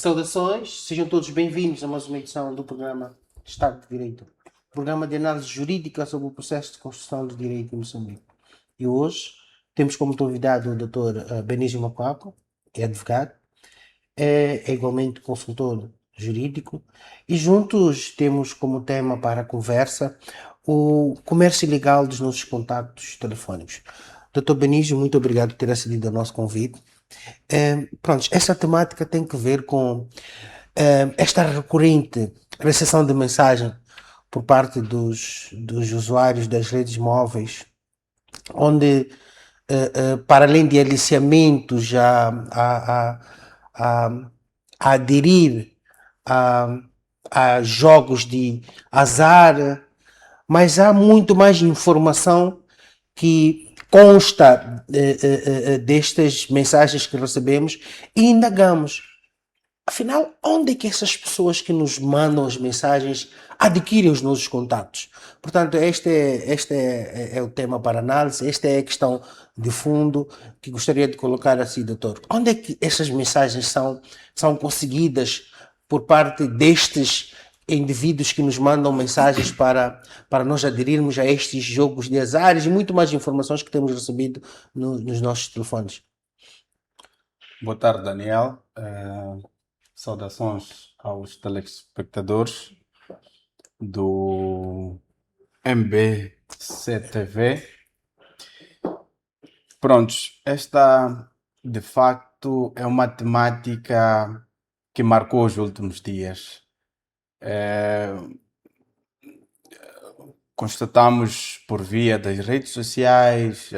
Saudações, sejam todos bem-vindos a mais uma edição do programa Estado de Direito, programa de análise jurídica sobre o processo de construção de direito em Moçambique. E hoje temos como convidado o Dr. Benício Macaco, que é advogado, é igualmente consultor jurídico, e juntos temos como tema para a conversa o comércio ilegal dos nossos contactos telefónicos. Dr. Benício, muito obrigado por ter acedido ao nosso convite. Pronto, esta temática tem que ver com esta recorrente recepção de mensagem por parte dos usuários das redes móveis, onde, para além de aliciamentos a, a aderir a, a jogos de azar, mas há muito mais informação que consta destas mensagens que recebemos e indagamos. Afinal, onde é que essas pessoas que nos mandam as mensagens adquirem os nossos contatos? Portanto, este é o tema para análise, esta é a questão de fundo que gostaria de colocar assim, doutor. Onde é que essas mensagens são conseguidas por parte destes indivíduos que nos mandam mensagens para nós aderirmos a estes jogos de azares e muito mais informações que temos recebido nos nossos telefones? Boa tarde, Daniel. Saudações aos telespectadores do MBCTV. Prontos, esta de facto é uma temática que marcou os últimos dias. Constatamos por via das redes sociais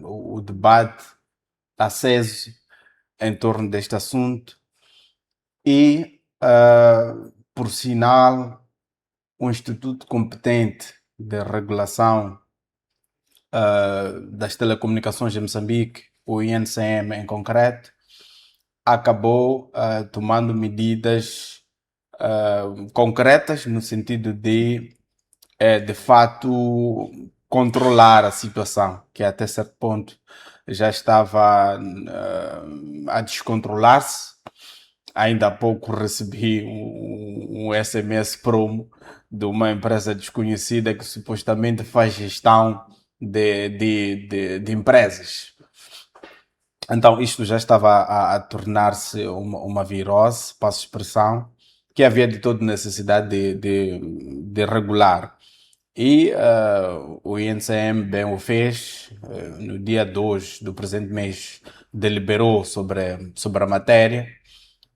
o debate aceso em torno deste assunto e, por sinal, o Instituto competente de regulação das telecomunicações em Moçambique, o INCM em concreto, acabou tomando medidas concretas no sentido de fato, controlar a situação, que até certo ponto já estava a descontrolar-se. Ainda há pouco recebi um SMS promo de uma empresa desconhecida que supostamente faz gestão de empresas. Então, isto já estava a tornar-se uma virose, passo expressão, que havia de toda necessidade de regular. E o INCM bem o fez, no dia 2 do presente mês, deliberou sobre a matéria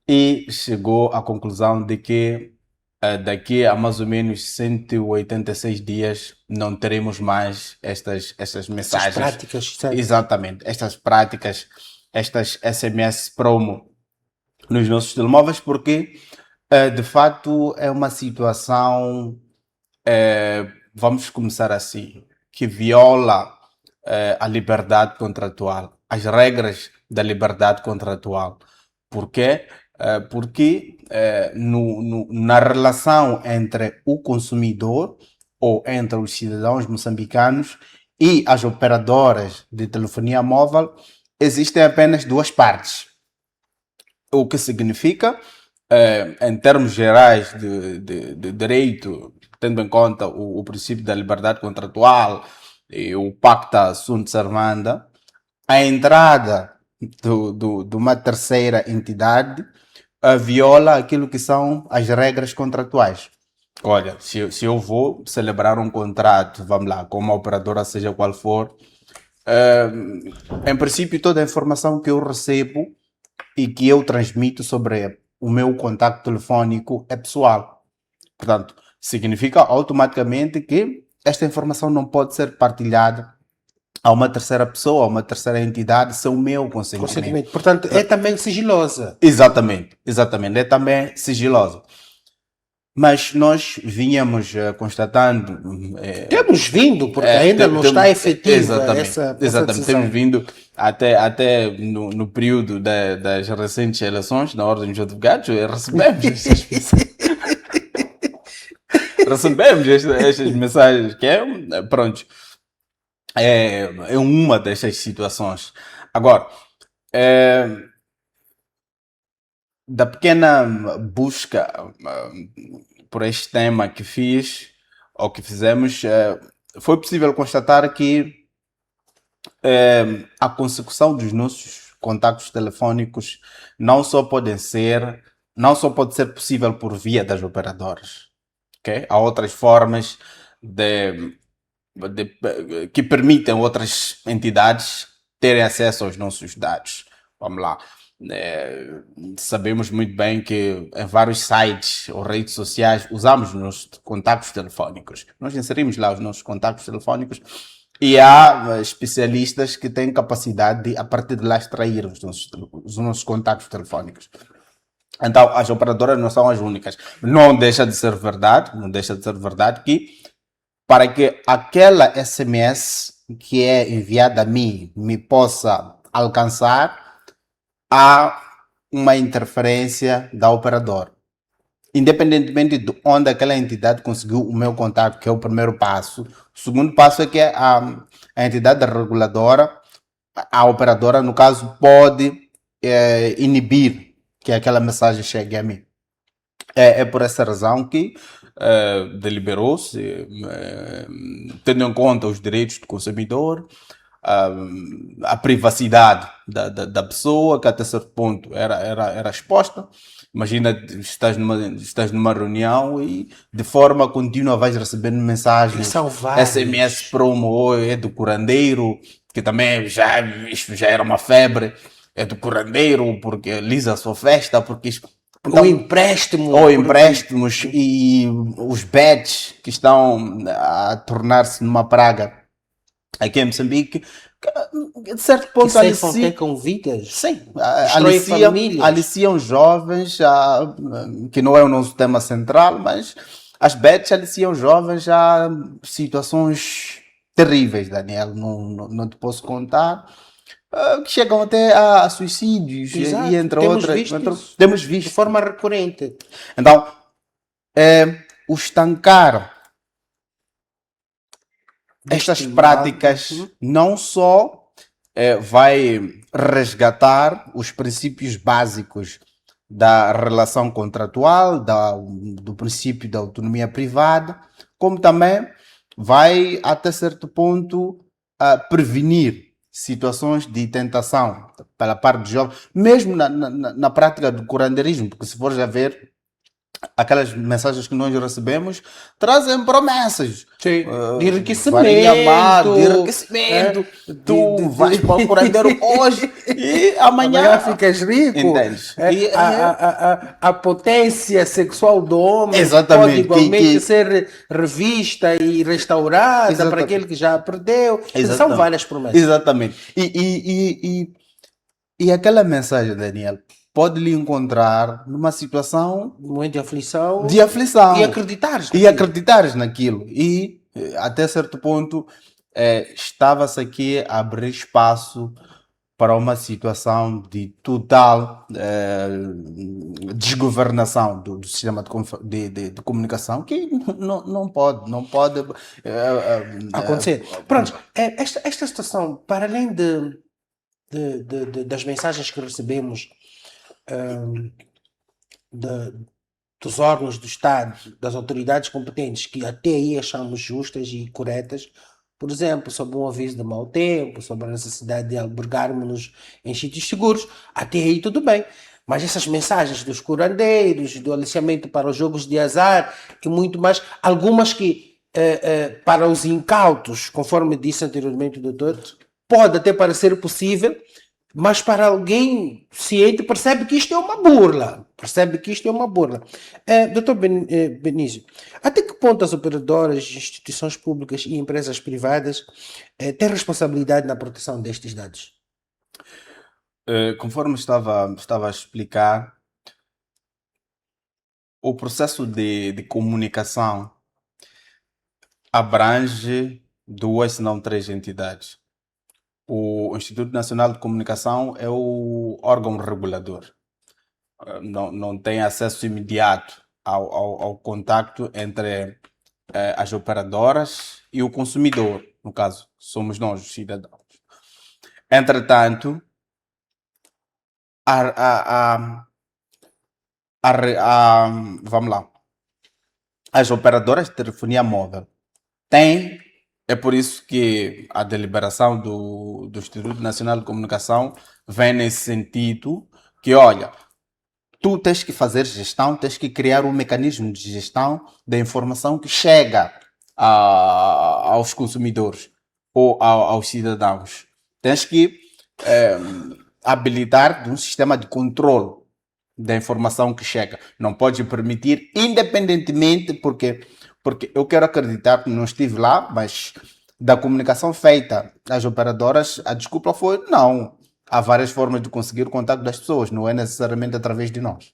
e chegou à conclusão de que daqui a mais ou menos 186 dias não teremos mais estas mensagens. Essas práticas, certo? Exatamente, estas práticas, estas SMS promo nos nossos telemóveis, porque de facto é uma situação, vamos começar assim, que viola a liberdade contratual, as regras da liberdade contratual. Por quê? Porque na relação entre o consumidor ou entre os cidadãos moçambicanos e as operadoras de telefonia móvel existem apenas duas partes. O que significa, em termos gerais de direito, tendo em conta o princípio da liberdade contratual e o pacta sunt servanda, a entrada de uma terceira entidade viola aquilo que são as regras contratuais. Olha, se eu vou celebrar um contrato, vamos lá, com uma operadora, seja qual for, em princípio toda a informação que eu recebo e que eu transmito sobre o meu contacto telefónico é pessoal. Portanto, significa automaticamente que esta informação não pode ser partilhada a uma terceira pessoa, a uma terceira entidade, sem o meu consentimento. Portanto, é também sigilosa. Exatamente, é também sigilosa. Mas nós vinhamos constatando... Temos vindo, porque ainda não está efetiva essa exatamente, decisão. temos vindo até no período das recentes eleições, na Ordem dos Advogados, recebemos estas mensagens. Recebemos estas mensagens, que pronto, é uma destas situações. Agora, da pequena busca por este tema que fiz, ou que fizemos, foi possível constatar que a consecução dos nossos contactos telefónicos não só podem ser, não só pode ser possível por via das operadoras, ok? Há outras formas que permitem outras entidades terem acesso aos nossos dados. Vamos lá. Sabemos muito bem que em vários sites ou redes sociais usamos os nossos contactos telefónicos. Nós inserimos lá os nossos contactos telefónicos e há especialistas que têm capacidade de, a partir de lá, extrair os nossos contactos telefónicos. Então, as operadoras não são as únicas. Não deixa de ser verdade, não deixa de ser verdade que para que aquela SMS que é enviada a mim me possa alcançar, há uma interferência da operadora. Independentemente de onde aquela entidade conseguiu o meu contato, que é o primeiro passo, o segundo passo é que a entidade reguladora, a operadora, no caso, pode inibir que aquela mensagem chegue a mim. É por essa razão que deliberou-se, tendo em conta os direitos do consumidor, a privacidade da pessoa, que até certo ponto era exposta. Imagina, estás numa reunião e de forma contínua vais recebendo E mensagens, são SMS vários. promo, ou é do curandeiro, que também isto já era uma febre, é do curandeiro porque lisa a sua festa, porque isto, O então, empréstimo, ou porque empréstimos e os bets que estão a tornar-se numa praga aqui em Moçambique, que, de certo que ponto ceifam até com vidas, sim, destroem famílias. aliciam jovens, que não é o nosso tema central, mas as bets aliciam jovens a situações terríveis, Daniel, não te posso contar, que chegam até a suicídios e Exato, entre temos outras, visto isso temos de visto. forma recorrente. Então, o estancar estas Deste mal. práticas não só vai resgatar os princípios básicos da relação contratual, do princípio da autonomia privada, como também vai, até certo ponto, prevenir situações de tentação pela parte dos jovens, mesmo na prática do curandeirismo, porque se fores a ver, aquelas mensagens que nós recebemos trazem promessas. Sim. De Varinha má, de enriquecimento, enriquecimento. de, Tu vais para o curandeiro hoje e amanhã amanhã. ficas rico. Entendes? E, A potência sexual do homem pode exatamente. igualmente ser revista e restaurada para aquele Exatamente. que já perdeu. Quer dizer, são Exatamente. várias promessas. Exatamente. E aquela mensagem, Daniel, pode lhe encontrar numa situação No momento de aflição de aflição. e acreditares E naquilo. acreditares naquilo. E até certo ponto estava-se aqui a abrir espaço para uma situação de total desgovernação do sistema de comunicação que não pode Acontecer. Pronto, esta situação, para além das mensagens que recebemos dos órgãos do Estado, das autoridades competentes, que até aí achamos justas e corretas, por exemplo, sobre um aviso de mau tempo, sobre a necessidade de albergarmos-nos em sítios seguros, até aí tudo bem. Mas essas mensagens dos curandeiros, do aliciamento para os jogos de azar e muito mais, algumas que para os incautos, conforme disse anteriormente o doutor, pode até parecer possível, mas para alguém ciente percebe que isto é uma burla. Percebe que isto é uma burla. Dr. Benício, até que ponto as operadoras, instituições públicas e empresas privadas têm responsabilidade na proteção destes dados? Conforme estava a explicar, o processo de comunicação abrange duas, se não três entidades. O Instituto Nacional de Comunicação é o órgão regulador. Não tem acesso imediato ao contacto entre as operadoras e o consumidor, no caso, somos nós, os cidadãos. Entretanto, vamos lá, as operadoras de telefonia móvel têm, é por isso que a deliberação do Instituto Nacional de Comunicação vem nesse sentido, que olha, tu tens que fazer gestão, tens que criar um mecanismo de gestão da informação que chega aos consumidores ou aos cidadãos. Tens que habilitar um sistema de controle da informação que chega. Não pode permitir, independentemente, porque eu quero acreditar que não estive lá, mas da comunicação feita às operadoras, a desculpa foi não. Há várias formas de conseguir o contato das pessoas, não é necessariamente através de nós.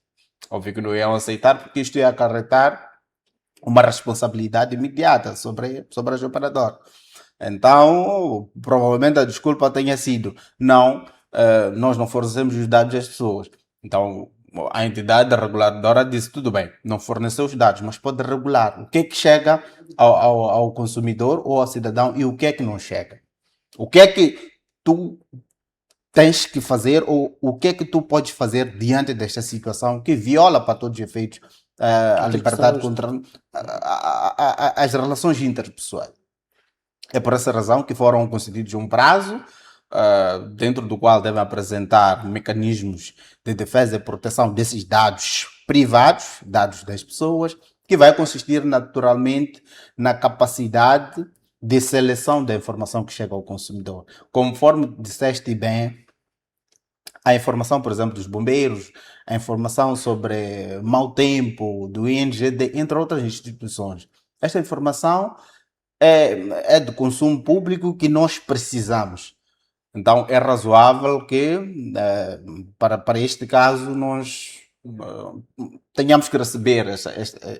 Óbvio que não iam aceitar, porque isto ia acarretar uma responsabilidade imediata sobre as operadoras. Então, provavelmente a desculpa tenha sido não, nós não fornecemos os dados às pessoas. Então, a entidade reguladora disse, tudo bem, não forneceu os dados, mas pode regular o que é que chega ao consumidor ou ao cidadão e o que é que não chega. O que é que tu tens que fazer ou o que é que tu podes fazer diante desta situação que viola para todos os efeitos a liberdade contra as relações interpessoais. É por essa razão que foram concedidos um prazo dentro do qual devem apresentar mecanismos de defesa e proteção desses dados privados, dados das pessoas, que vai consistir naturalmente na capacidade de seleção da informação que chega ao consumidor. Conforme disseste bem, a informação, por exemplo, dos bombeiros, a informação sobre mau tempo, do INGD, entre outras instituições. Esta informação é de consumo público que nós precisamos. Então, é razoável que, para este caso, nós tenhamos que receber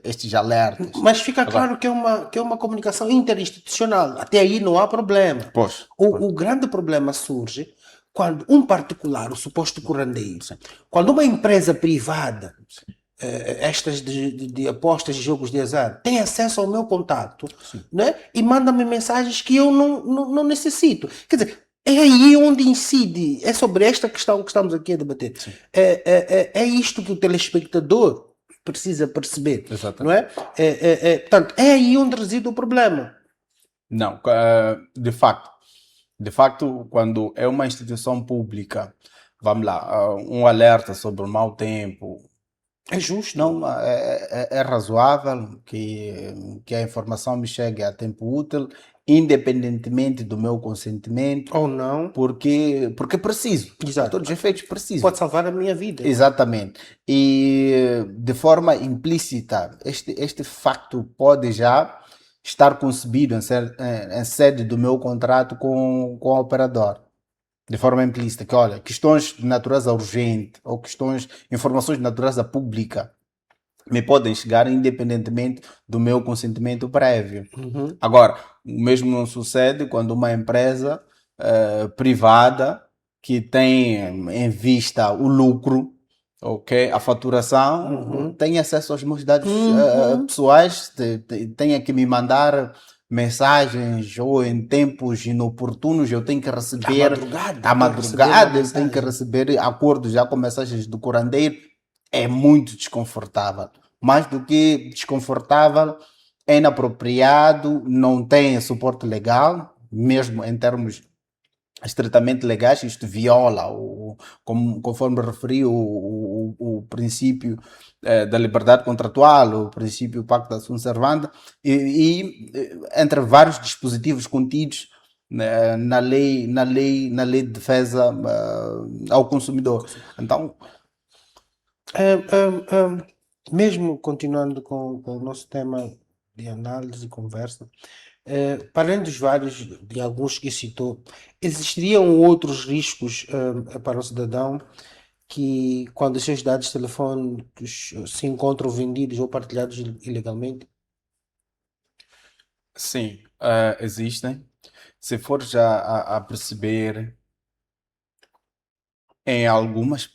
estes alertas. Mas fica claro que é uma comunicação interinstitucional. Até aí não há problema. Pois. O grande problema surge quando um particular, o suposto curandeiro, quando uma empresa privada, estas de apostas e jogos de azar, tem acesso ao meu contato, né? E manda-me mensagens que eu não necessito. Quer dizer, é aí onde incide, é sobre esta questão que estamos aqui a debater. É isto que o telespectador precisa perceber, Exatamente. não é? Portanto, é aí onde reside o problema. Não, de facto, quando é uma instituição pública, vamos lá, um alerta sobre o mau tempo, É justo. não, é razoável que a informação me chegue a tempo útil, independentemente do meu consentimento, Ou não. porque preciso. Exato. A todos os efeitos, preciso. Pode salvar a minha vida. Exatamente. E de forma implícita, este facto pode já estar concebido em sede do meu contrato com o operador. De forma implícita, que olha, questões de natureza urgente ou informações de natureza pública me podem chegar independentemente do meu consentimento prévio. Uhum. Agora, o mesmo não sucede quando uma empresa privada que tem em vista o lucro, ok, a faturação, tem acesso aos meus dados pessoais, tenha que me mandar mensagens ou em tempos inoportunos eu tenho que receber à madrugada eu tenho que receber acordos já com mensagens do curandeiro, é muito desconfortável. Mais do que desconfortável, é inapropriado, não tem suporte legal, mesmo em termos estritamente legais, isto viola, conforme referi, o princípio da liberdade contratual, o princípio do pacto da sunt servanda, e entre vários dispositivos contidos na lei de defesa ao consumidor. Então, mesmo continuando com o nosso tema de análise e conversa, para além dos vários, de alguns que citou, existiriam outros riscos para o cidadão que, quando os seus dados telefônicos se encontram vendidos ou partilhados ilegalmente? sim, existem. Se for já a perceber em algumas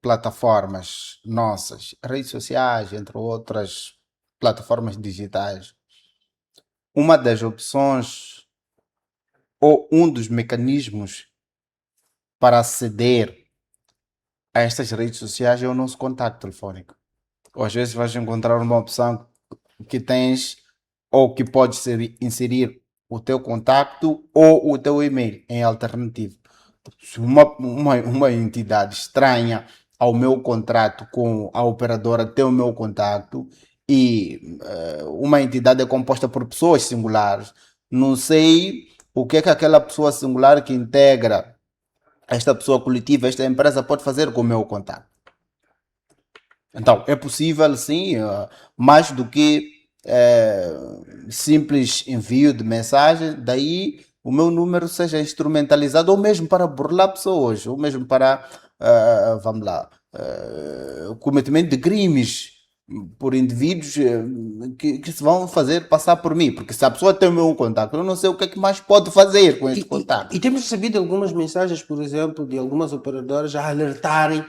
plataformas nossas, redes sociais, entre outras plataformas digitais, uma das opções ou um dos mecanismos para aceder a estas redes sociais é o nosso contacto telefônico. ou às vezes vais encontrar uma opção que tens ou que podes inserir o teu contacto ou o teu e-mail em alternativo. Se uma entidade estranha ao meu contrato com a operadora tem o meu contacto e uma entidade é composta por pessoas singulares, não sei o que é que aquela pessoa singular que integra esta pessoa coletiva, esta empresa pode fazer com o meu contacto. Então, é possível, sim, mais do que simples envio de mensagem, daí o meu número seja instrumentalizado, ou mesmo para burlar pessoas, ou mesmo para, vamos lá, cometimento de crimes por indivíduos que se vão fazer passar por mim, porque se a pessoa tem o meu contato, eu não sei o que é que mais pode fazer com este contato. E temos recebido algumas mensagens, por exemplo, de algumas operadoras a alertarem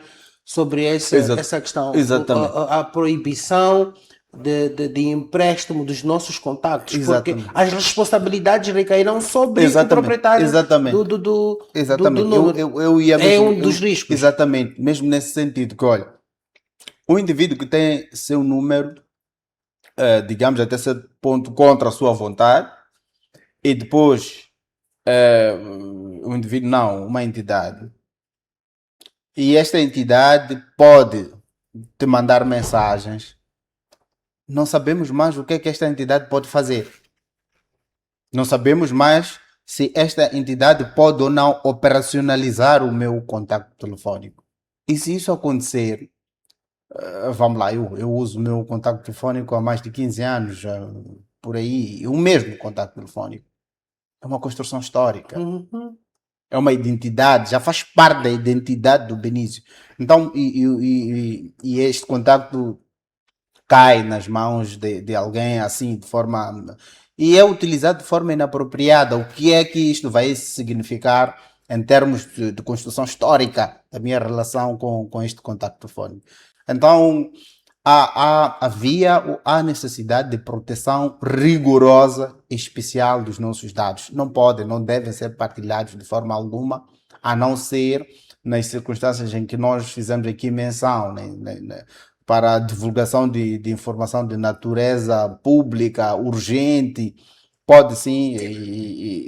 sobre essa questão, Exatamente. a proibição de empréstimo dos nossos contactos, porque Exatamente. as responsabilidades recairão sobre o proprietário Exatamente. do Exatamente. número. Eu ia mesmo, É um dos riscos. Exatamente. Mesmo nesse sentido, que olha, o indivíduo que tem seu número, digamos, até certo ponto contra a sua vontade, e depois o indivíduo, não, uma entidade, e esta entidade pode te mandar mensagens, não sabemos mais o que é que esta entidade pode fazer. Não sabemos mais se esta entidade pode ou não operacionalizar o meu contacto telefónico. E se isso acontecer, vamos lá, eu uso o meu contacto telefónico há mais de 15 anos, por aí, o mesmo contacto telefónico. É uma construção histórica. Uhum. É uma identidade, já faz parte da identidade do Benício. Então, e este contacto cai nas mãos de alguém assim, de forma. E é utilizado de forma inapropriada. O que é que isto vai significar em termos de construção histórica da minha relação com este contacto telefónico? Então, há necessidade de proteção rigorosa e especial dos nossos dados. Não podem, não devem ser partilhados de forma alguma, a não ser nas circunstâncias em que nós fizemos aqui menção, né, para a divulgação de informação de natureza pública, urgente, pode sim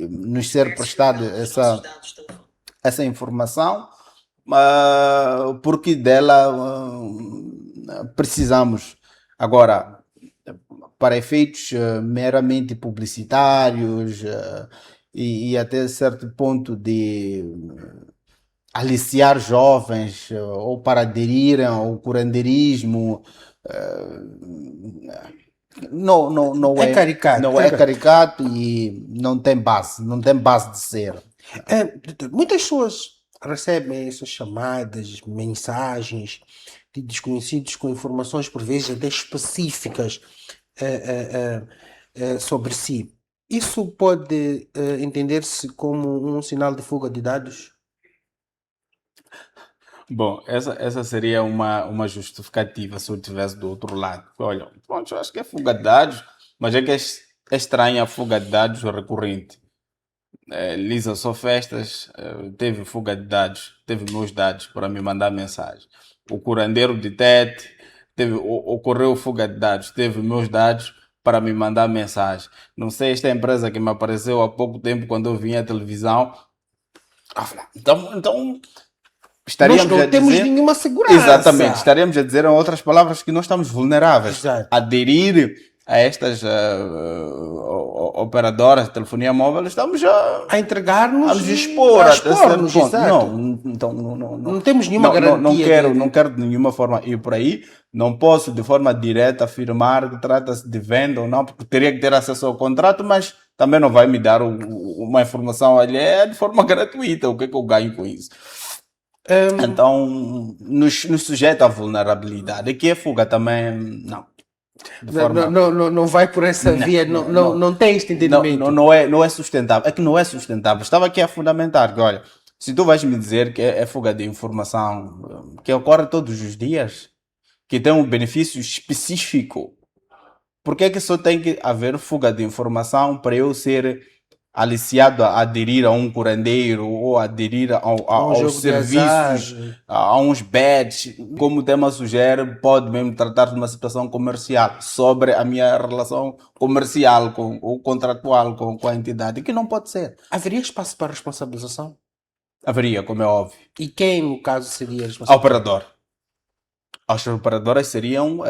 nos ser prestada essa informação, porque dela precisamos. Agora, para efeitos meramente publicitários e até certo ponto de aliciar jovens ou para aderirem ao curandeirismo, não É caricato. não é caricato e não tem base de ser. Muitas pessoas recebem essas chamadas, mensagens de desconhecidos com informações por vezes até específicas sobre si. Isso pode entender-se como um sinal de fuga de dados? Bom, essa seria uma justificativa se eu estivesse do outro lado. Olha, pronto, eu acho que é fuga de dados, mas é que é estranha a fuga de dados recorrente. Lisa só festas, teve fuga de dados, teve meus dados para me mandar mensagem. O curandeiro de Tete ocorreu fuga de dados, teve meus dados para me mandar mensagem. Não sei, esta empresa que me apareceu há pouco tempo quando eu vim à televisão. Então Nós estaríamos não a temos dizer. nenhuma segurança. Exatamente, estaríamos a dizer em outras palavras que nós estamos vulneráveis. Exato. Aderir a estas operadoras de telefonia móvel, estamos A entregar-nos a nos expor a até certo expor-nos, ponto. exato. Então, Não temos nenhuma garantia. não quero de nenhuma forma ir por aí. Não posso de forma direta afirmar que trata-se de venda ou não, porque teria que ter acesso ao contrato, mas também não vai me dar uma informação alheia de forma gratuita. O que é que eu ganho com isso? Então, nos sujeita à vulnerabilidade. Aqui a fuga também, não. Não vai por essa via, não tem este entendimento. Não é sustentável. É que não é sustentável. Estava aqui a fundamentar que, olha, se tu vais me dizer que é fuga de informação que ocorre todos os dias, que tem um benefício específico, por que é que só tem que haver fuga de informação para eu ser aliciado a aderir a um curandeiro ou aderir Um aos jogo de azar. serviços, a uns bets, como o tema sugere, pode mesmo tratar de uma situação comercial sobre a minha relação comercial ou contratual com a entidade, que não pode ser. Haveria espaço para responsabilização? Haveria, como é óbvio. E quem, no caso, seria A responsável? operador. As operadoras seriam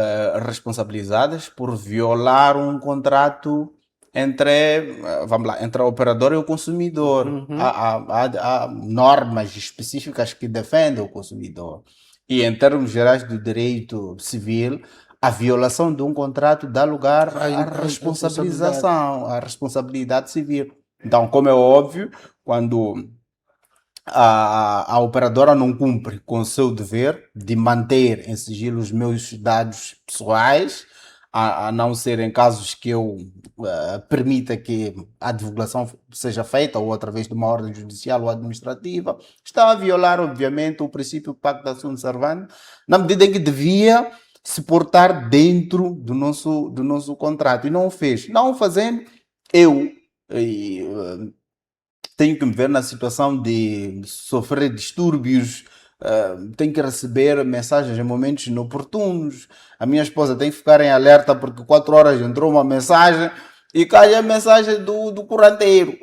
responsabilizadas por violar um contrato entre a operadora e o consumidor. Há normas específicas que defendem o consumidor. E em termos gerais do direito civil, a violação de um contrato dá lugar à responsabilização, à responsabilidade civil. Então, como é óbvio, quando a operadora não cumpre com o seu dever de manter em sigilo os meus dados pessoais, a não ser em casos que eu permita que a divulgação seja feita ou através de uma ordem judicial ou administrativa, está a violar, obviamente, o princípio do Pacto da Sunt Servanda, na medida em que devia se portar dentro do nosso contrato. E não o fez. Não o fazendo, eu tenho que me ver na situação de sofrer distúrbios, tenho que receber mensagens em momentos inoportunos. A minha esposa tem que ficar em alerta porque 4 horas entrou uma mensagem e cai a mensagem do curandeiro.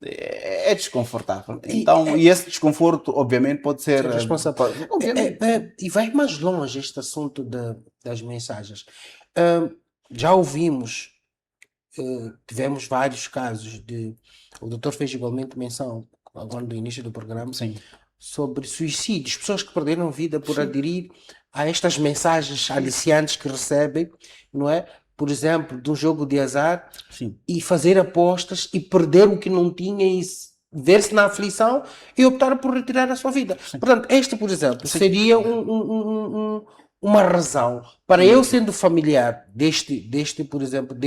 É desconfortável. Então, e esse desconforto, obviamente, pode ser responsável. obviamente. E vai mais longe este assunto das mensagens. Já ouvimos, tivemos vários casos de. O doutor fez igualmente menção, agora no início do programa, Sim. sobre suicídios, pessoas que perderam vida por aderir a estas mensagens aliciantes que recebem, não é? Por exemplo, de um jogo de azar. Sim. E fazer apostas e perder o que não tinha e ver-se na aflição e optar por retirar a sua vida. Sim. Portanto, este, por exemplo, sim, seria uma razão para eu, sendo familiar por exemplo,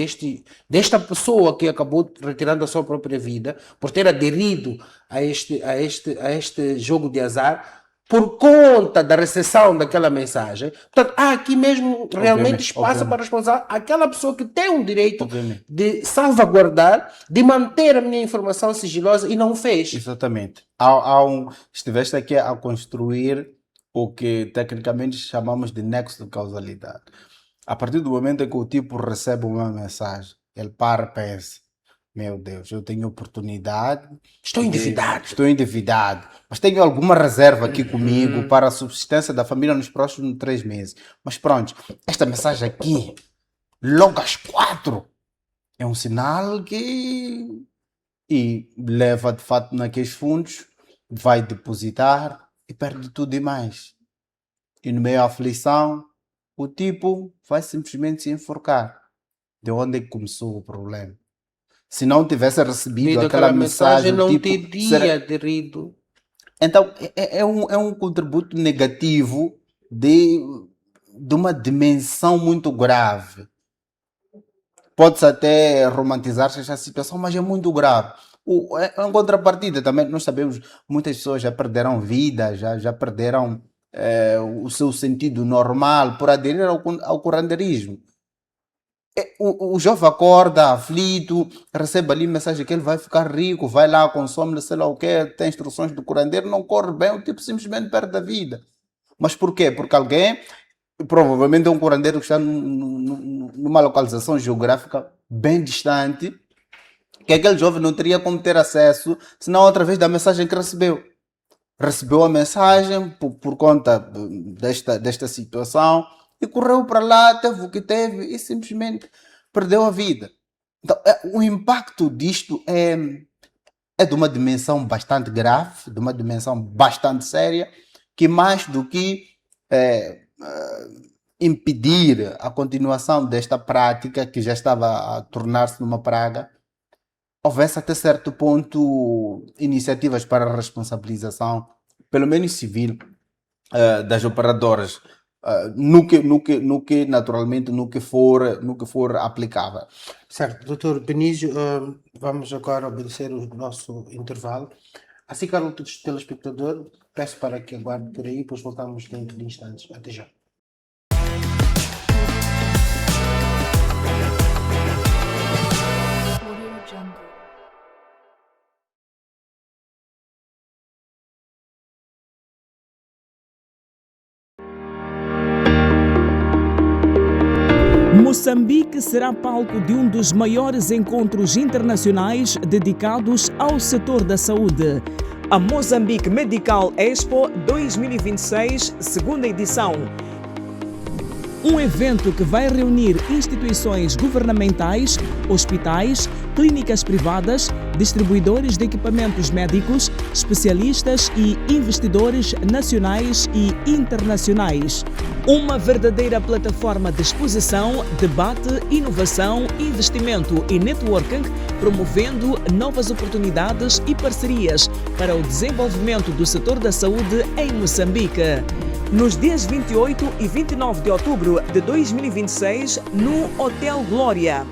desta pessoa que acabou retirando a sua própria vida, por ter aderido a este jogo de azar, por conta da recepção daquela mensagem. Portanto, há aqui mesmo realmente espaço para responsabilizar aquela pessoa que tem um direito de salvaguardar, de manter a minha informação sigilosa e não o fez. Exatamente. Estiveste aqui a construir o que tecnicamente chamamos de nexo de causalidade. A partir do momento em que o tipo recebe uma mensagem, ele para e pensa: meu Deus, eu tenho oportunidade. Estou endividado. Mas tenho alguma reserva aqui comigo para a subsistência da família nos próximos 3 meses. Mas pronto, esta mensagem aqui, logo às 4, é um sinal que... E leva de fato naqueles fundos, vai depositar e perde tudo e mais. E no meio da aflição, o tipo vai simplesmente se enforcar. De onde é que começou o problema? Se não tivesse recebido aquela mensagem, não tipo, teria aderido. Então, é um contributo negativo de uma dimensão muito grave. Pode-se até romantizar essa situação, mas é muito grave. Em contrapartida, também nós sabemos, muitas pessoas já perderam vida, já perderam o seu sentido normal por aderir ao curandeirismo. O jovem acorda aflito, recebe ali mensagem que ele vai ficar rico, vai lá, consome, sei lá o que, tem instruções do curandeiro, não corre bem, o tipo simplesmente perde a vida. Mas por quê? Porque alguém, provavelmente é um curandeiro que está numa localização geográfica bem distante, que aquele jovem não teria como ter acesso, senão através da mensagem que recebeu. Recebeu a mensagem por conta desta situação, e correu para lá, teve o que teve e simplesmente perdeu a vida. Então, o impacto disto é de uma dimensão bastante grave, de uma dimensão bastante séria, que mais do que impedir a continuação desta prática, que já estava a tornar-se numa praga, houvesse até certo ponto iniciativas para a responsabilização, pelo menos civil, das operadoras. No que naturalmente no que for aplicável. Certo, doutor Benício, vamos agora obedecer o nosso intervalo. Assim, caro telespectador, peço para que aguarde por aí, depois voltamos dentro de instantes. Até já. Moçambique será palco de um dos maiores encontros internacionais dedicados ao setor da saúde. A Mozambique Medical Expo 2026, segunda edição. Um evento que vai reunir instituições governamentais, hospitais, clínicas privadas, distribuidores de equipamentos médicos, especialistas e investidores nacionais e internacionais. Uma verdadeira plataforma de exposição, debate, inovação, investimento e networking, promovendo novas oportunidades e parcerias para o desenvolvimento do setor da saúde em Moçambique. Nos dias 28 e 29 de outubro de 2026, no Hotel Glória.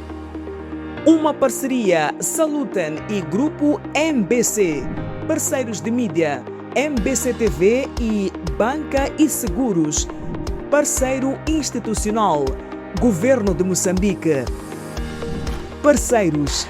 Uma parceria Saluten e Grupo MBC, parceiros de mídia, MBC TV e Banca e Seguros, parceiro institucional, Governo de Moçambique. Parceiros.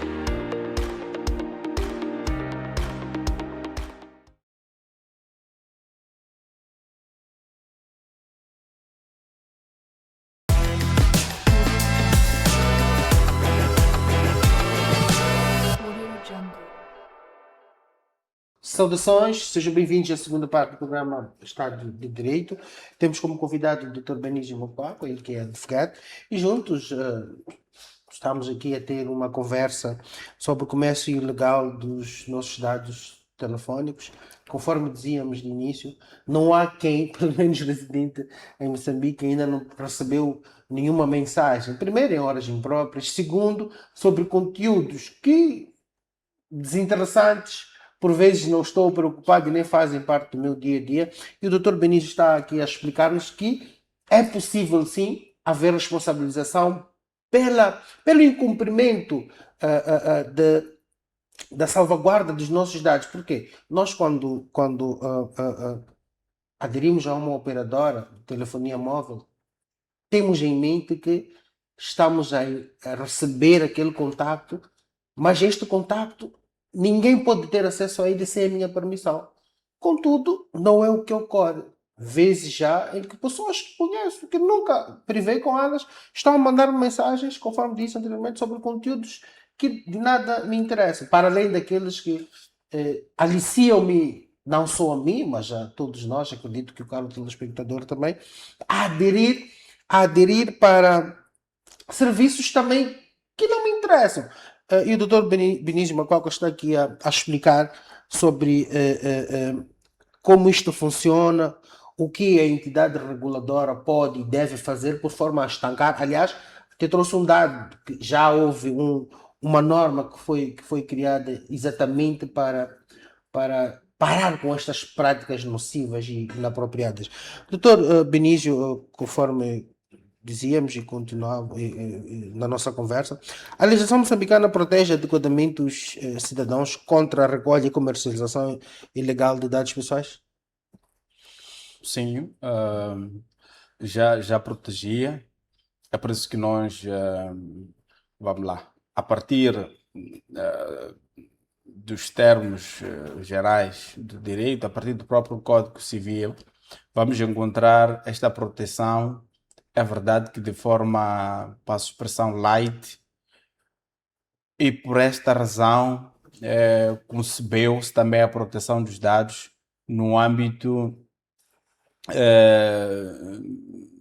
Saudações, sejam bem-vindos à segunda parte do programa Estado de Direito. Temos como convidado o Dr. Benício Mopaco, ele que é advogado, e juntos estamos aqui a ter uma conversa sobre o comércio ilegal dos nossos dados telefónicos. Conforme dizíamos de início, não há quem, pelo menos residente em Moçambique, ainda não recebeu nenhuma mensagem. Primeiro, em horas impróprias. Segundo, sobre conteúdos que desinteressantes, por vezes não estou preocupado e nem fazem parte do meu dia a dia. E o Dr. Benício está aqui a explicar-nos que é possível sim haver responsabilização pelo incumprimento da salvaguarda dos nossos dados. Porque nós quando aderimos a uma operadora de telefonia móvel, temos em mente que estamos a receber aquele contacto, mas este contacto ninguém pode ter acesso a ele sem a minha permissão. Contudo, não é o que ocorre. Vezes já em que pessoas que conheço, que nunca privei com elas, estão a mandar mensagens, conforme disse anteriormente, sobre conteúdos que de nada me interessam. Para além daqueles que aliciam-me, não só a mim, mas a todos nós, acredito que o caro telespectador também, a aderir para serviços também que não me interessam. E o Dr. Benício Mopaco está aqui a explicar sobre como isto funciona, o que a entidade reguladora pode e deve fazer por forma a estancar. Aliás, te trouxe um dado que já houve uma norma que foi criada exatamente para parar com estas práticas nocivas e inapropriadas. Dr. Benício, conforme dizíamos e continuamos na nossa conversa, a legislação moçambicana protege adequadamente os cidadãos contra a recolha e comercialização ilegal de dados pessoais? Sim, já protegia. É por isso que nós, vamos lá, a partir dos termos gerais do direito, a partir do próprio Código Civil, vamos encontrar esta proteção. É verdade que de forma, passo a expressão, light, e por esta razão concebeu-se também a proteção dos dados no âmbito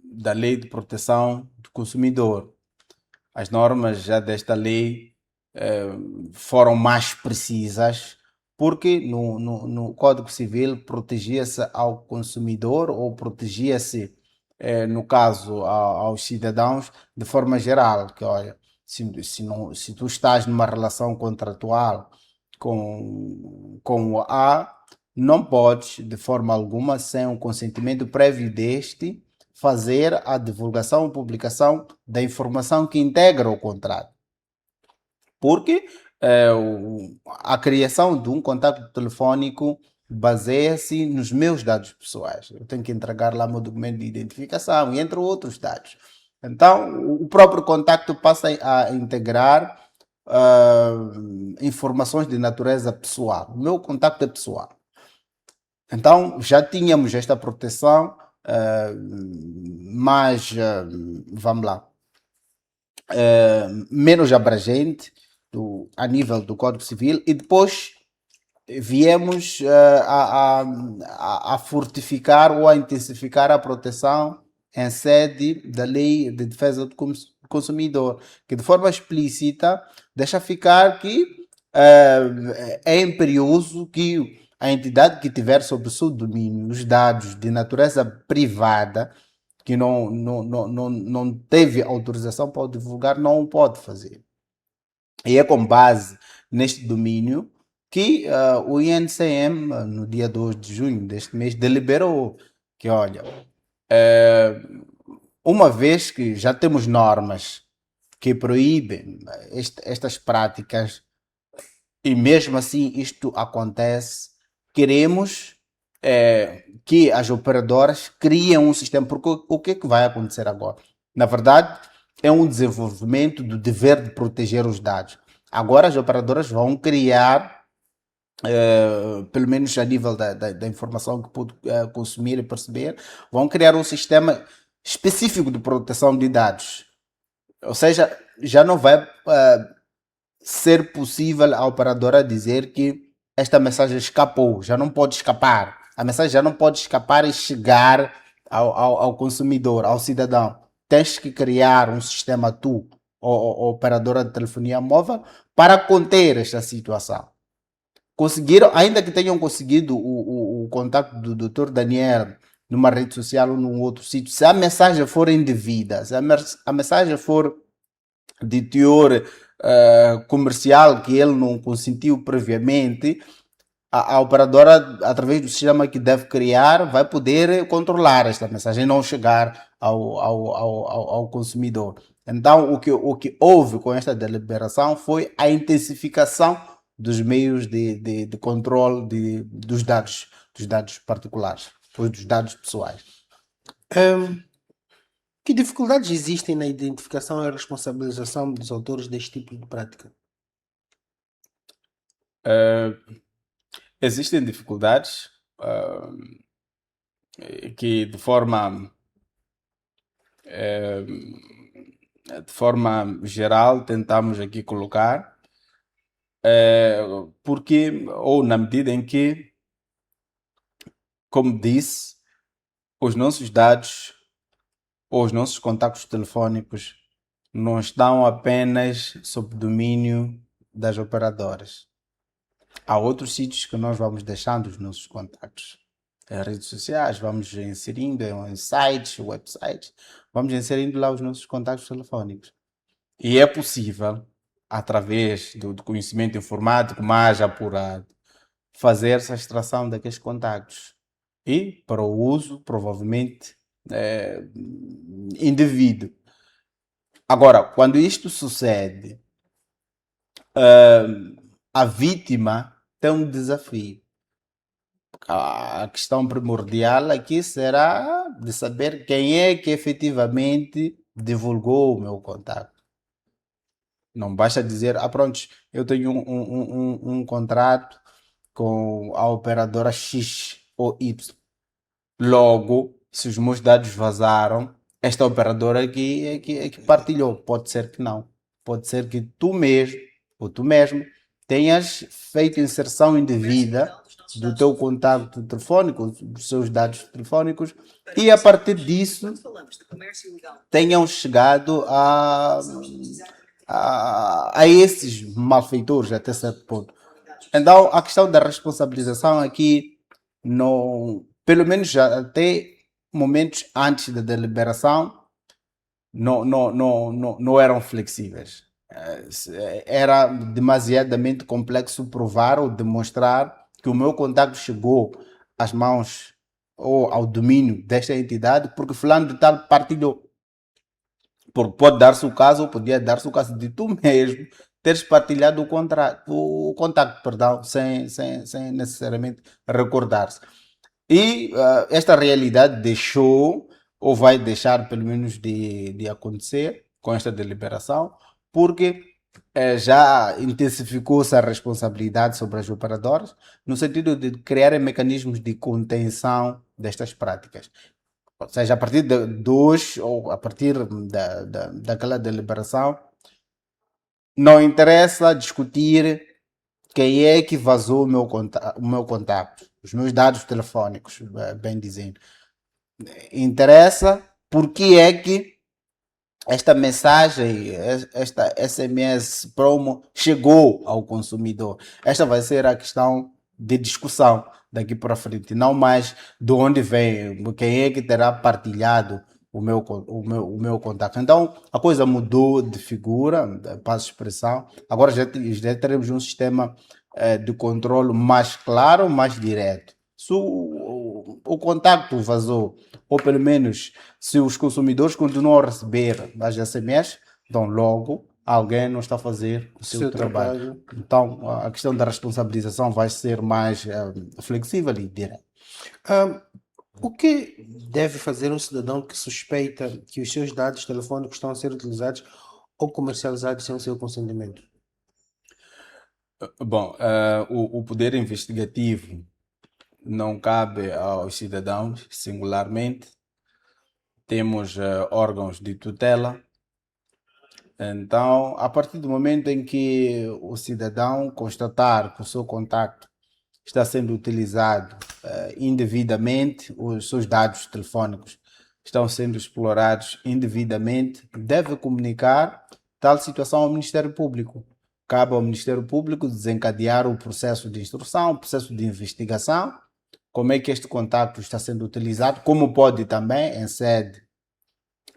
da Lei de Proteção do Consumidor. As normas já desta lei foram mais precisas, porque no Código Civil protegia-se ao consumidor ou protegia-se, no caso, aos cidadãos de forma geral, que olha, se tu estás numa relação contratual com o A, não podes, de forma alguma, sem um consentimento prévio deste, fazer a divulgação ou publicação da informação que integra o contrato. Porque a criação de um contacto telefónico baseia-se nos meus dados pessoais. Eu tenho que entregar lá meu documento de identificação, entre outros dados. Então, o próprio contacto passa a integrar informações de natureza pessoal. O meu contacto é pessoal. Então, já tínhamos esta proteção, mas vamos lá. menos abrangente a nível do Código Civil, e depois viemos a fortificar ou a intensificar a proteção em sede da Lei de Defesa do Consumidor, que de forma explícita deixa ficar que é imperioso que a entidade que tiver sob o seu domínio os dados de natureza privada, que não teve autorização para o divulgar, não o pode fazer. E é com base neste domínio que o INCM, no dia 2 de junho deste mês, deliberou que, olha, uma vez que já temos normas que proíbem estas práticas, e mesmo assim isto acontece, queremos que as operadoras criem um sistema, porque o que é que vai acontecer agora? Na verdade, é um desenvolvimento do dever de proteger os dados. Agora as operadoras vão criar, pelo menos a nível da informação que pude consumir e perceber, vão criar um sistema específico de proteção de dados. Ou seja, já não vai ser possível a operadora dizer que esta mensagem escapou, já não pode escapar. A mensagem já não pode escapar e chegar ao consumidor, ao cidadão. Tens que criar um sistema tu, ou operadora de telefonia móvel, para conter esta situação. Conseguiram, ainda que tenham conseguido o contato do Dr. Daniel numa rede social ou num outro sítio, se a mensagem for indevida, se a mensagem for de teor comercial que ele não consentiu previamente, a operadora, através do sistema que deve criar, vai poder controlar esta mensagem e não chegar ao consumidor. Então, o que houve com esta deliberação foi a intensificação dos meios de controle dos dados particulares, ou dos dados pessoais. Que dificuldades existem na identificação e responsabilização dos autores deste tipo de prática? Existem dificuldades que de forma geral tentamos aqui colocar, porque, ou na medida em que, como disse, os nossos dados ou os nossos contactos telefónicos não estão apenas sob domínio das operadoras. Há outros sítios que nós vamos deixando os nossos contactos. Em redes sociais, vamos inserindo em sites, websites, vamos inserindo lá os nossos contactos telefónicos. E é possível, através do conhecimento informático mais apurado, fazer essa extração daqueles contactos. E para o uso, provavelmente, indevido. Agora, quando isto sucede, a vítima tem um desafio. A questão primordial aqui será de saber quem é que efetivamente divulgou o meu contato. Não basta dizer, pronto, eu tenho um contrato com a operadora X ou Y. Logo, se os meus dados vazaram, esta operadora aqui é que partilhou. Pode ser que não. Pode ser que tu mesmo ou tu mesmo tenhas feito inserção indevida do teu contato telefónico, dos seus dados telefónicos, e a partir disso tenham chegado a esses malfeitores até certo ponto. Então, a questão da responsabilização aqui, pelo menos até momentos antes da deliberação, não eram flexíveis. Era demasiadamente complexo provar ou demonstrar que o meu contato chegou às mãos ou ao domínio desta entidade porque fulano de tal partilhou. Porque pode dar-se o caso, ou podia dar-se o caso de tu mesmo teres partilhado o contacto, perdão, sem necessariamente recordar-se. E esta realidade deixou, ou vai deixar pelo menos de acontecer com esta deliberação, porque já intensificou-se a responsabilidade sobre as operadoras, no sentido de criarem mecanismos de contenção destas práticas. Ou seja, a partir de hoje, ou a partir daquela deliberação, Não interessa discutir quem é que vazou o meu contato, os meus dados telefónicos, bem dizendo. Interessa porque é que esta mensagem, esta SMS promo chegou ao consumidor. Esta vai ser a questão de discussão daqui para frente, não mais de onde vem, quem é que terá partilhado o meu contato. Então, a coisa mudou de figura, passo expressão. Agora já teremos um sistema de controle mais claro, mais direto. Se o contacto vazou, ou pelo menos se os consumidores continuam a receber as SMS, então logo alguém não está a fazer o seu trabalho. Então a questão da responsabilização vai ser mais flexível e direta. O que deve fazer um cidadão que suspeita que os seus dados telefônicos estão a ser utilizados ou comercializados sem o seu consentimento? Bom, o poder investigativo não cabe aos cidadãos singularmente. Temos órgãos de tutela. Então, a partir do momento em que o cidadão constatar que o seu contacto está sendo utilizado indevidamente, os seus dados telefónicos estão sendo explorados indevidamente, deve comunicar tal situação ao Ministério Público. Cabe ao Ministério Público desencadear o processo de instrução, o processo de investigação, como é que este contacto está sendo utilizado, como pode também, em sede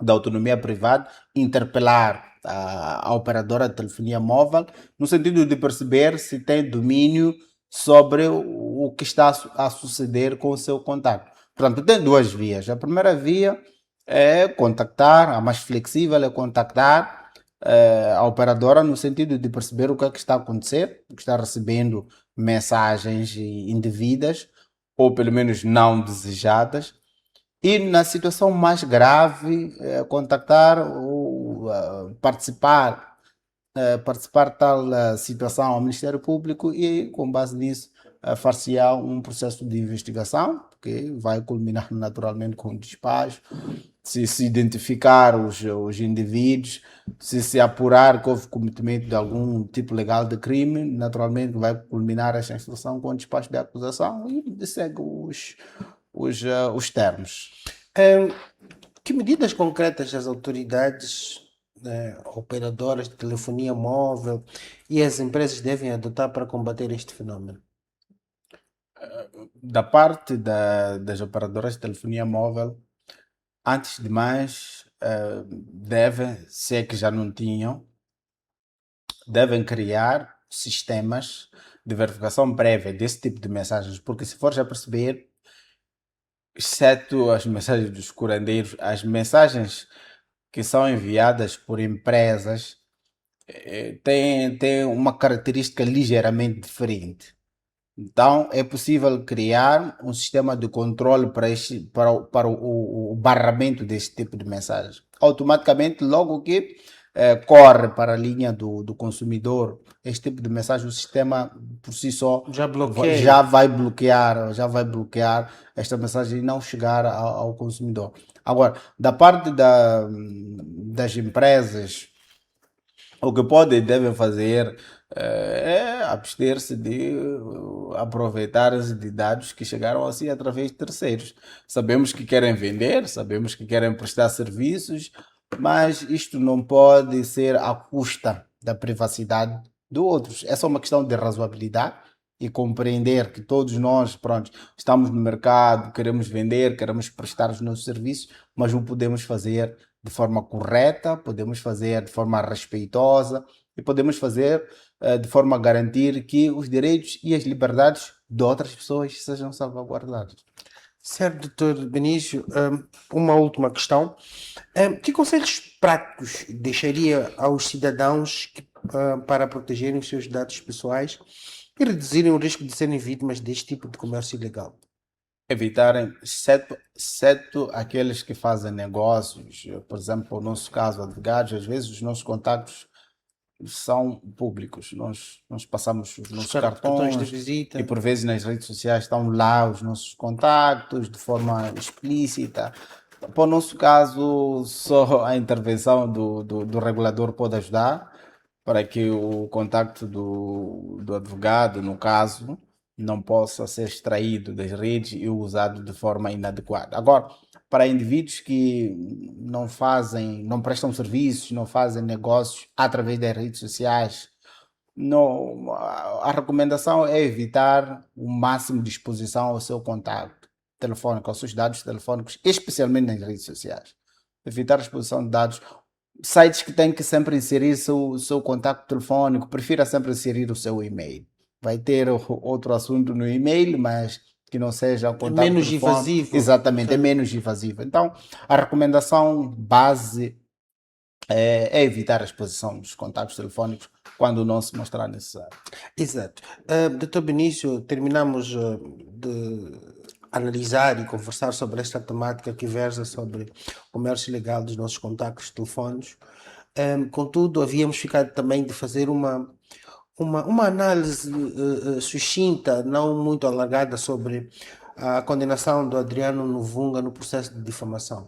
da autonomia privada, interpelar a operadora de telefonia móvel, no sentido de perceber se tem domínio sobre o que está a suceder com o seu contacto. Portanto, tem duas vias. A primeira via é contactar, a mais flexível é contactar a operadora no sentido de perceber o que é que está a acontecer, que está recebendo mensagens indevidas, ou pelo menos não desejadas. E na situação mais grave, contactar ou participar tal situação ao Ministério Público e, com base nisso, far-se-á um processo de investigação, que vai culminar naturalmente com o despacho. Se identificar os indivíduos, se apurar que houve cometimento de algum tipo legal de crime, naturalmente vai culminar esta instrução com o despacho de acusação e segue os termos. Que medidas concretas as autoridades, operadoras de telefonia móvel e as empresas devem adotar para combater este fenômeno? Da parte das operadoras de telefonia móvel, antes de mais, devem, se é que já não tinham, devem criar sistemas de verificação prévia desse tipo de mensagens, porque se for já perceber, exceto as mensagens dos curandeiros, as mensagens que são enviadas por empresas têm uma característica ligeiramente diferente. Então, é possível criar um sistema de controle para o barramento desse tipo de mensagens. Automaticamente, logo que corre para a linha do consumidor este tipo de mensagem, o sistema por si só já vai bloquear esta mensagem e não chegar ao consumidor. Agora, da parte das empresas, o que podem e devem fazer é abster-se de aproveitar-se de dados que chegaram assim através de terceiros. Sabemos que querem vender, sabemos que querem prestar serviços, mas isto não pode ser à custa da privacidade de outros. É só uma questão de razoabilidade e compreender que todos nós, pronto, estamos no mercado, queremos vender, queremos prestar os nossos serviços, mas o podemos fazer de forma correta, podemos fazer de forma respeitosa e podemos fazer de forma a garantir que os direitos e as liberdades de outras pessoas sejam salvaguardados. Certo, doutor Benício. Uma última questão. Que conselhos práticos deixaria aos cidadãos para protegerem os seus dados pessoais e reduzirem o risco de serem vítimas deste tipo de comércio ilegal? Evitarem, exceto aqueles que fazem negócios, por exemplo, no nosso caso, advogados, às vezes os nossos contactos são públicos. Nós passamos os nossos cartões de visita e por vezes nas redes sociais estão lá os nossos contactos de forma explícita. Para o nosso caso, só a intervenção do regulador pode ajudar para que o contacto do advogado, no caso, não possa ser extraído das redes e usado de forma inadequada. Agora, para indivíduos que não prestam serviços, não fazem negócios através das redes sociais, não, a recomendação é evitar o máximo de exposição ao seu contacto telefônico, aos seus dados telefônicos, especialmente nas redes sociais. Evitar a exposição de dados. Sites que têm que sempre inserir seu contacto telefônico, prefira sempre inserir o seu e-mail. Vai ter outro assunto no e-mail, mas que não seja o É contato menos telefônico. invasivo. Exatamente, é menos invasivo. Então, a recomendação base é evitar a exposição dos contactos telefônicos quando não se mostrar necessário. Exato. Dr. Benício, terminamos de analisar e conversar sobre esta temática que versa sobre o comércio ilegal dos nossos contactos telefónicos. Contudo, havíamos ficado também de fazer uma análise sucinta, não muito alargada, sobre a condenação do Adriano Novunga no processo de difamação.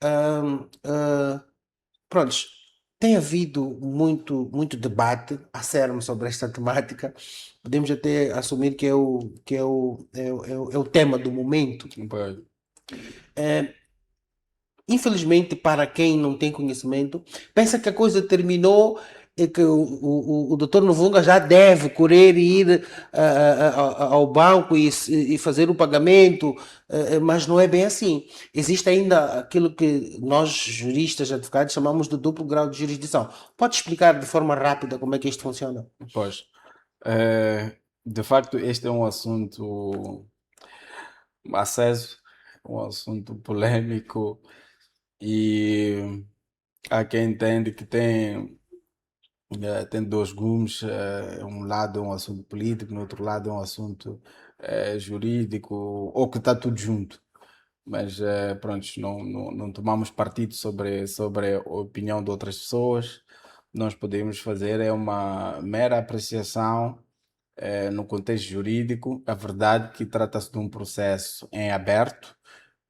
Ahm, ah, Prontos, tem havido muito debate acerbo sobre esta temática. Podemos até assumir que é o tema do momento. Infelizmente, para quem não tem conhecimento, pensa que a coisa terminou e que o Dr. Novunga já deve correr e ir ao banco e fazer o pagamento, mas não é bem assim. Existe ainda aquilo que nós, juristas, advogados, chamamos de duplo grau de jurisdição. Pode explicar de forma rápida como é que isto funciona? Pois, de facto, este é um assunto aceso, um assunto polêmico e há quem entende que tem dois gumes, um lado é um assunto político, no outro lado é um assunto jurídico, ou que está tudo junto. Mas pronto, não tomamos partido sobre a opinião de outras pessoas. Nós podemos fazer uma mera apreciação no contexto jurídico. A verdade é que trata-se de um processo em aberto,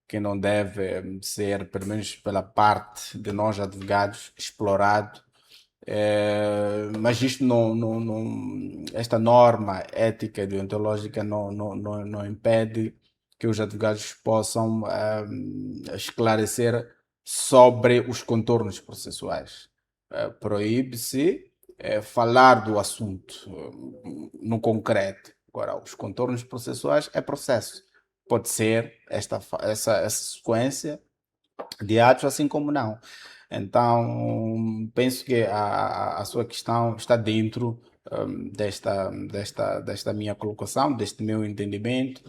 que não deve ser, pelo menos pela parte de nós advogados, explorado. Mas isto esta norma ética e deontológica não impede que os advogados possam esclarecer sobre os contornos processuais. Proíbe-se falar do assunto no concreto. Agora, os contornos processuais é processo. Pode ser essa sequência de atos, assim como não. Então, penso que a sua questão está dentro desta minha colocação, deste meu entendimento,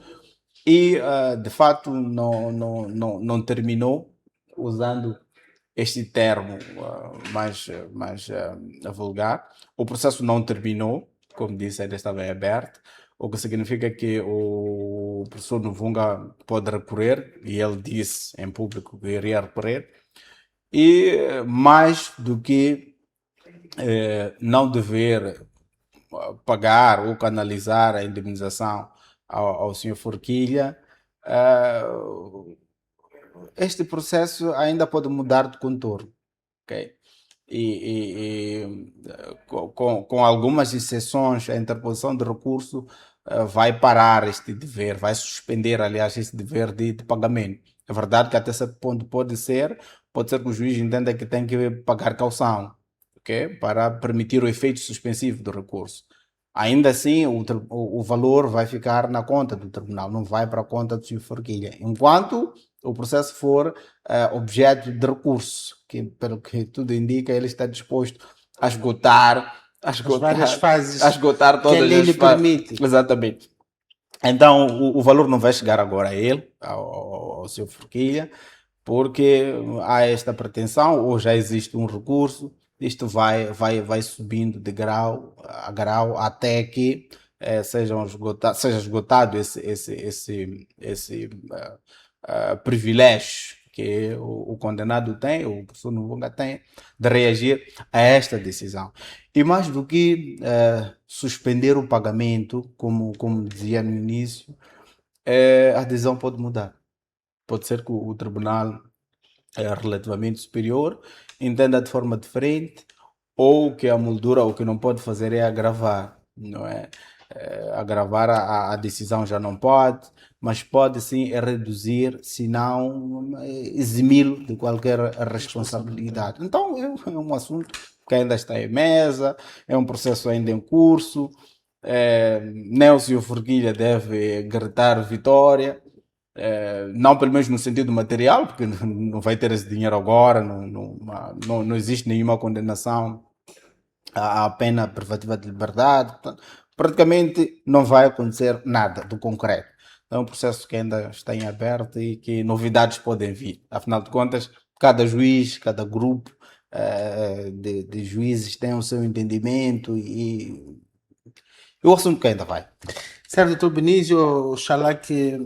e de fato não terminou usando este termo mais vulgar. O processo não terminou, como disse, ainda estava em aberto, o que significa que o professor Novunga pode recorrer, e ele disse em público que iria recorrer, e mais do que não dever pagar ou canalizar a indemnização ao senhor Forquilha, este processo ainda pode mudar de contorno, ok? Com algumas exceções, a interposição de recurso vai parar este dever, vai suspender, aliás, este dever de pagamento. É verdade que até certo ponto pode ser que o juiz entenda que tem que pagar caução, ok? Para permitir o efeito suspensivo do recurso. Ainda assim, o valor vai ficar na conta do tribunal, não vai para a conta do senhor Forquilha. Enquanto o processo for objeto de recurso, que pelo que tudo indica, ele está disposto a esgotar As várias fases a esgotar que a todas lei as lhe fases. permite. Exatamente. Então, o valor não vai chegar agora a ele, ao seu Forquilha, porque há esta pretensão, ou já existe um recurso, isto vai subindo de grau a grau até que seja esgotado esse privilégio que o condenado tem, o professor Novunga tem, de reagir a esta decisão. E mais do que suspender o pagamento, como dizia no início, a decisão pode mudar. Pode ser que o tribunal relativamente superior entenda de forma diferente, ou que a moldura o que não pode fazer é agravar, não é? Agravar a decisão já não pode, mas pode sim reduzir, se não eximi-lo de qualquer responsabilidade. Então é um assunto que ainda está em mesa, é um processo ainda em curso. Nelson Forquilha deve gritar vitória, não pelo menos no sentido material, porque não vai ter esse dinheiro agora, não existe nenhuma condenação à pena privativa de liberdade, portanto, praticamente não vai acontecer nada do concreto. É um processo que ainda está em aberto e que novidades podem vir. Afinal de contas, cada juiz, cada grupo de juízes tem o seu entendimento e o assunto que ainda vai. Certo, doutor Benício, oxalá que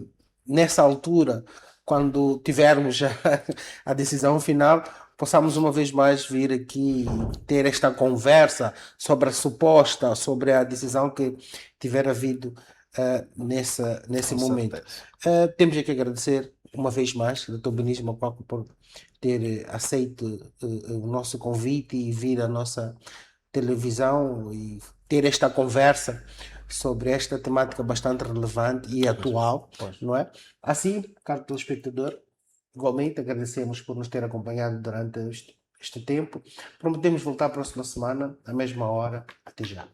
nessa altura, quando tivermos a decisão final, possamos uma vez mais vir aqui e ter esta conversa sobre a suposta, sobre a decisão que tiver havido nesse Com momento. certeza. Temos aqui que agradecer uma vez mais, doutor Benício Macuaco, por ter aceito o nosso convite e vir à nossa televisão e ter esta conversa sobre esta temática bastante relevante e atual, Pois. não é? Assim, caro telespectador, igualmente agradecemos por nos ter acompanhado durante este tempo. Prometemos voltar a próxima semana, à mesma hora. Até já.